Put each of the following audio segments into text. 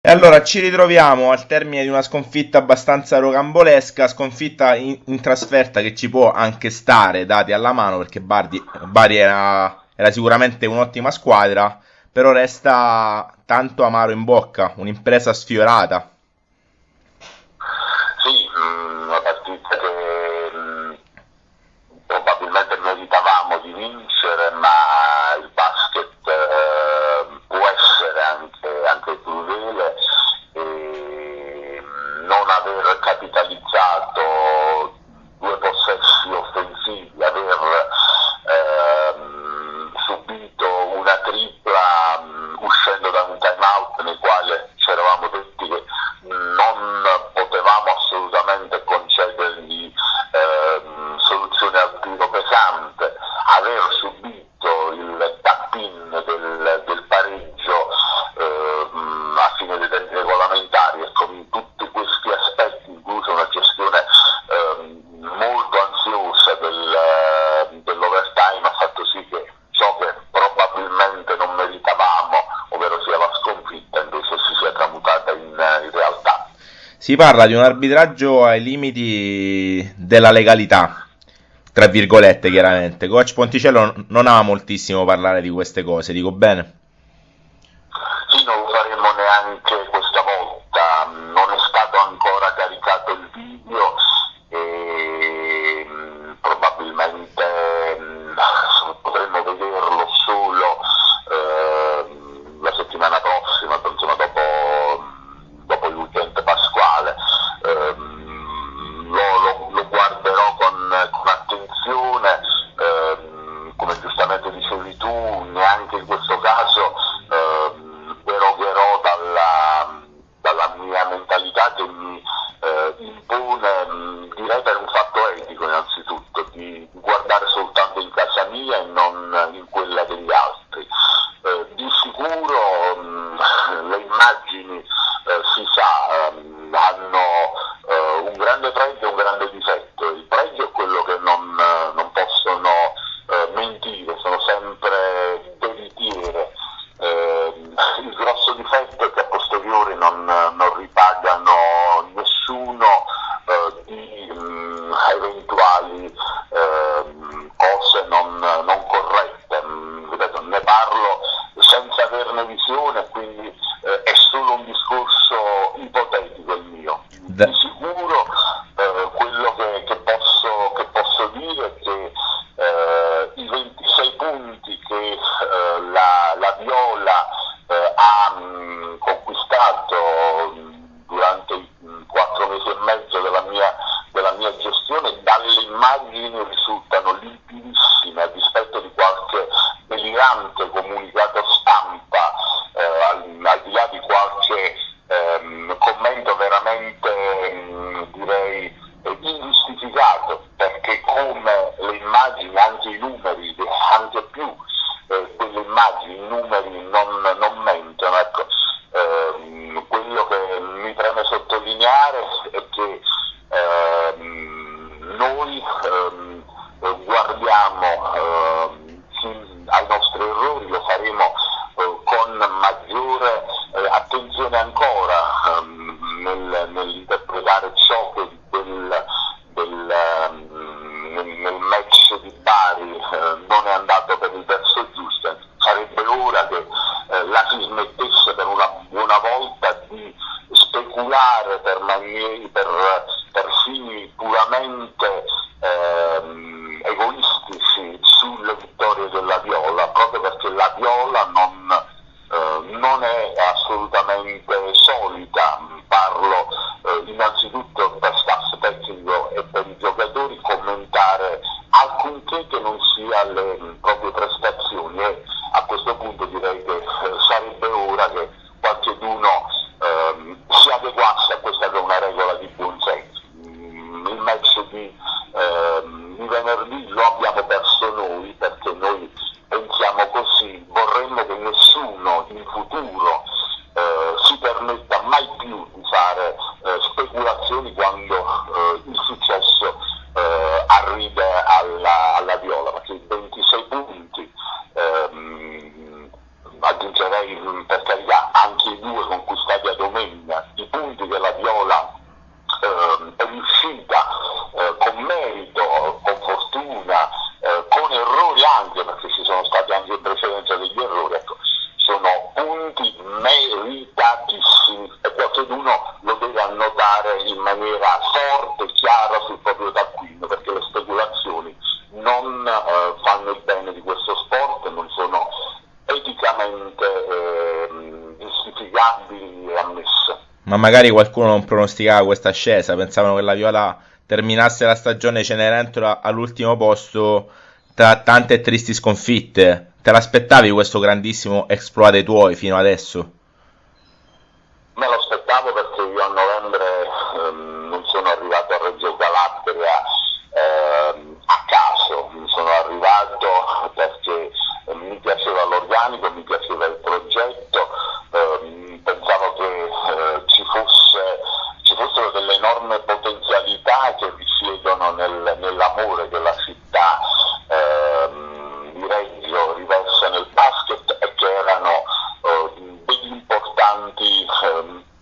E allora ci ritroviamo al termine di una sconfitta abbastanza rocambolesca, sconfitta in trasferta che ci può anche stare, dati alla mano, perché Bari era sicuramente un'ottima squadra, però resta tanto amaro in bocca, un'impresa sfiorata. Sì, una partita che probabilmente meritavamo di vincere, ma il basket può essere anche crudele e non aver capitalizzato due possessi offensivi, aver subito una tripla uscendo da un time out nel quale ci eravamo detti che non potevamo assolutamente concedergli soluzioni al tiro pesante, aver subito il tap-in del pareggio a fine dei tempi regolamentari, e con tutti questi aspetti, incluso una gestione molto ansiosa dell'overtime, ha fatto sì che ciò che probabilmente non meritavamo, ovvero sia la sconfitta, invece si sia tramutata in realtà. Si parla di un arbitraggio ai limiti della legalità, tra virgolette chiaramente. Coach Ponticello non ama moltissimo parlare di queste cose, dico bene? Sì, non lo faremo neanche questa volta, non è stato ancora caricato il video e probabilmente potremmo vederlo solo la settimana prossima, insomma dopo il weekend pasquale. Lo guarderò con attenzione, come giustamente dicevi tu, neanche in questo caso derogherò dalla mia mentalità che mi impone, direi per un fatto etico innanzitutto, di guardare soltanto in casa mia e non in quella degli altri. Di sicuro le immagini, si sa, hanno un grande pregio e un grande difetto. Il pregio è quello che non possono mentire, sono sempre veritiere. Il grosso difetto è che a posteriori non ripagano nessuno di eventuali cose non corrette. Ripeto, ne parlo senza averne visione, quindi è solo un discorso ipotetico il mio. Di sicuro quello che posso dire è che i 26 punti che la Viola ha conquistato durante i 4 mesi e mezzo della mia gestione, dalle immagini risultano limpidissime, a dispetto di qualche delirante comunicato stampa, al di là di qualche commento veramente direi ingiustificato, perché come le immagini, anche i numeri, anche più quelle immagini, i numeri non mentono. Ecco, quello che mi preme sottolineare è che noi guardiamo ai nostri errori, lo faremo con maggiore attenzione ancora nell'interpretare ciò che nel match di Bari non è andato per il verso giusto. Sarebbe ora che la si smettesse per una buona volta di speculare per fini puramente egoistici sulle vittorie della Viola, proprio perché la Viola non è assolutamente solita. Parlo innanzitutto per staff tecnico e per i giocatori, commentare alcunché che non sia le proprie prestazioni, e a questo punto direi che sarebbe ora che qualcheduno si adeguasse a questa che è una regola di buon senso. Il match di venerdì lo abbiamo perso noi, perché noi pensiamo così. Vorremmo che nessuno in futuro si permetta mai più di fare speculazioni quando il successo arriva alla Viola, perché i 26 punti, aggiungerei per carità anche i 2 conquistati a domenica, Ma magari qualcuno non pronosticava questa ascesa, pensavano che la Viola terminasse la stagione Cenerentola all'ultimo posto tra tante e tristi sconfitte. Te l'aspettavi questo grandissimo exploit dei tuoi fino adesso? Me lo aspettavo perché io a novembre non sono arrivato a Reggio Calabria a caso, sono arrivato perché mi piaceva l'organico, mi piaceva il progetto, pensavo che ci fossero delle enormi potenzialità che risiedono nell'amore della città di Reggio riversa nel basket e che erano degli importanti,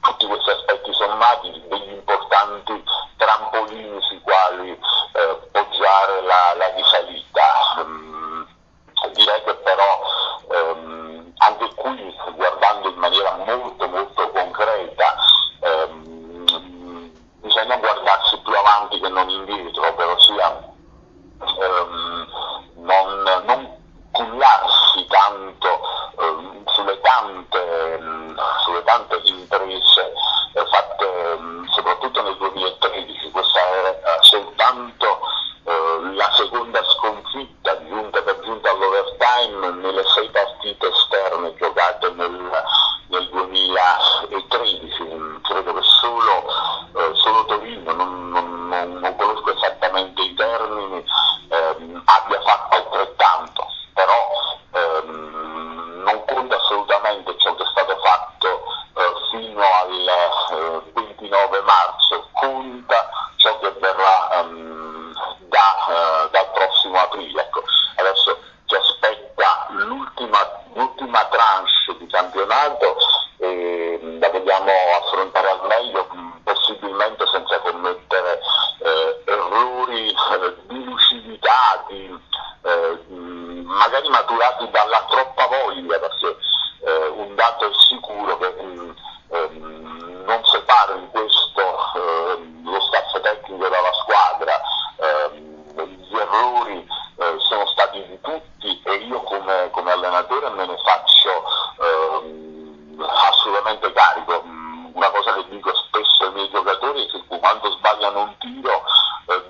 tutti questi aspetti sommati, degli importanti trampolini sui quali poggiare la risalita. Direi che però anche qui, guardando in maniera molto molto concreta, bisogna guardarsi più avanti che non indietro, ovvero sia non cullarsi tanto sulle tante imprese fatte soprattutto nel 2013. Questa è soltanto la seconda sconfitta per giunta all'overtime nelle 6 partite esterne giocate nel 2013. Credo che solo Torino, non conosco esattamente i termini, abbia fatto altrettanto, però non conta assolutamente ciò che è stato fatto fino al 29 marzo, conta ciò che verrà dal prossimo aprile. Ecco, adesso ci aspetta l'ultima tranche di campionato e la vogliamo affrontare al meglio, possibilmente senza commettere errori di lucidità, magari maturati dalla troppa voglia, perché un dato è sicuro che non separo in questo lo staff tecnico dalla squadra. Gli errori sono stati di tutti e io come allenatore me ne faccio assolutamente carico. Una cosa che dico spesso ai miei giocatori è che quando sbagliano un tiro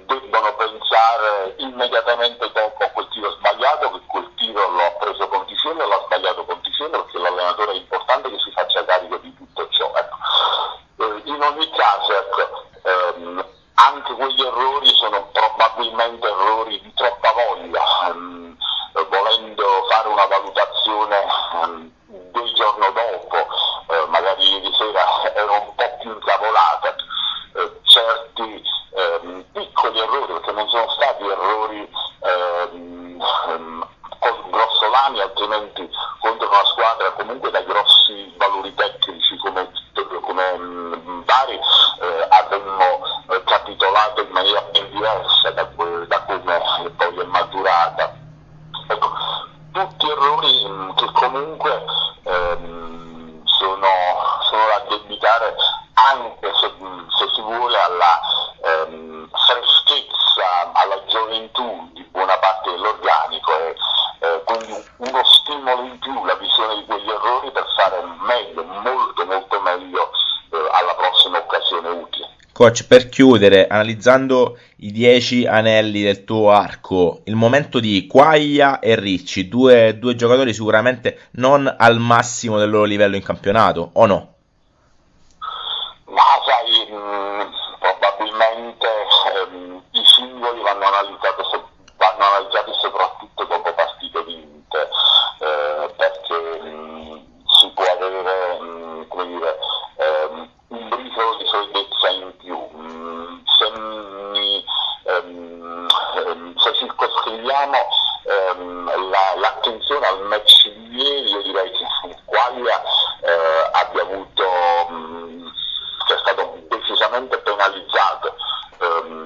debbono pensare immediatamente dopo a quel tiro sbagliato, che quel tiro lo ha preso Conticello e l'ha sbagliato Conticello, perché l'allenatore è importante che si faccia carico di tutto ciò. Ecco. In ogni caso, ecco, anche quegli errori sono probabilmente errori di troppa voglia, volendo fare una valutazione del giorno dopo, magari ieri sera ero un po' più incavolata, certi piccoli errori, perché non sono stati errori grossolani, altrimenti contro una squadra comunque dai grossi valori tecnici come Bari avremmo capitolato in maniera ben diversa da come poi è maturata. Ecco, tutti errori che comunque sono da addebitare anche se si vuole alla freschezza, alla gioventù di buona parte dell'organico e quindi uno stimolo in più, la visione di quegli errori per fare meglio, molto molto meglio alla prossima occasione utile. Coach, per chiudere, analizzando i 10 anelli del tuo arco, il momento di Quaglia e Ricci, due giocatori sicuramente non al massimo del loro livello in campionato, o no? Ma sai, probabilmente i singoli vanno analizzati soprattutto dopo partite vinte, perché si può avere, come dire, un briciolo di freddezza in più. Se circoscriviamo l'attenzione al match di ieri, io direi che Quaglia abbia avuto, che è stato decisamente penalizzato.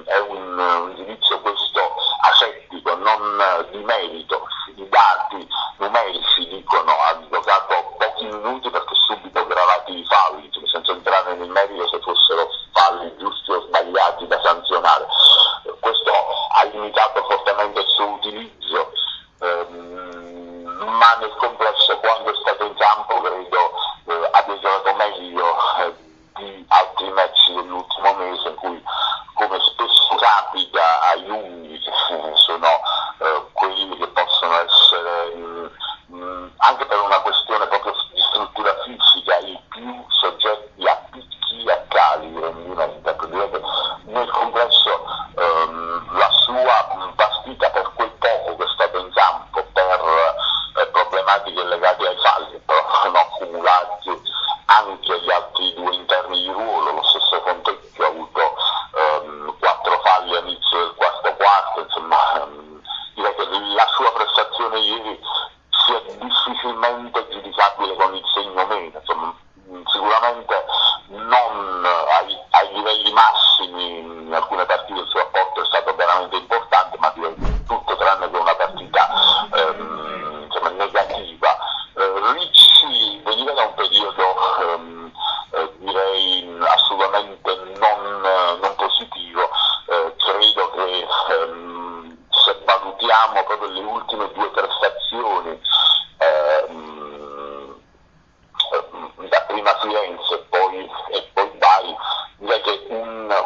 È un giudizio questo asettico, non di merito. I dati numerici dicono ha giocato pochi minuti perché subito gravati i falli, senza entrare nel merito se fossero falli giusti o sbagliati da sanzionare. Questo ha limitato fortemente il suo utilizzo, ma nel complesso quando è stato in campo credo abbia giocato meglio di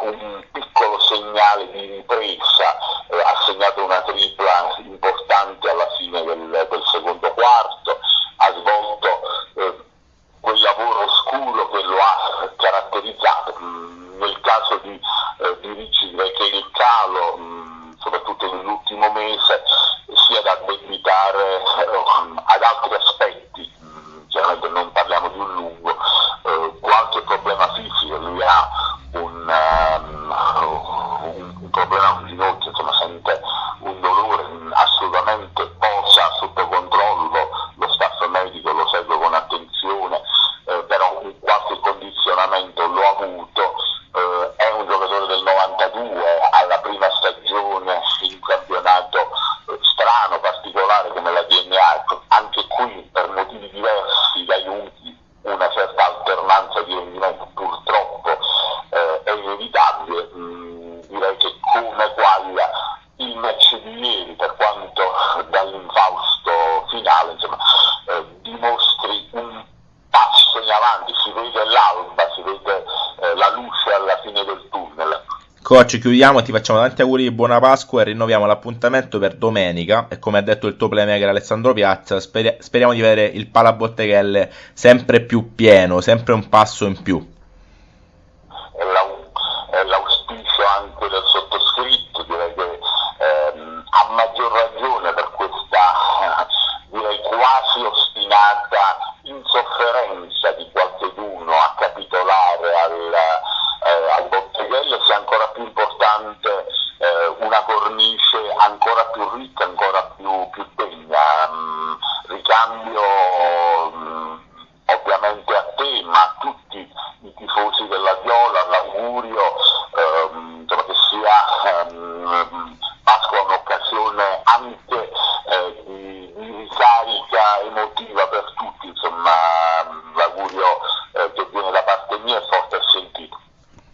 un piccolo segnale di ripresa, ha segnato una tripla importante alla fine del secondo quarto, ha svolto quel lavoro oscuro che lo ha caratterizzato. Nel caso di Ricci direi che il calo, soprattutto nell'ultimo mese, sia da addebitare ad altri aspetti. Chiaramente non parliamo di un lungo, qualche problema fisico, lui ha un problema a un ginocchio, insomma sente un dolore, assolutamente posa sotto controllo, lo staff medico lo segue con attenzione, però qualche condizionamento l'ho avuto. È un giocatore del 92, alla prima stagione in un campionato strano, particolare come la DNA, anche qui per motivi diversi aiuti una certa alternanza di rendimento, purtroppo è inevitabile. Direi che come quaglia il match di ieri, per quanto dall'infausto finale, insomma, dimostri un passo in avanti, si vede l'alba, si vede la luce alla fine del tunnel. Coach, chiudiamo, ti facciamo tanti auguri di buona Pasqua e rinnoviamo l'appuntamento per domenica. E come ha detto il tuo playmaker Alessandro Piazza, speriamo di avere il Palabotteghelle sempre più pieno, sempre un passo in più.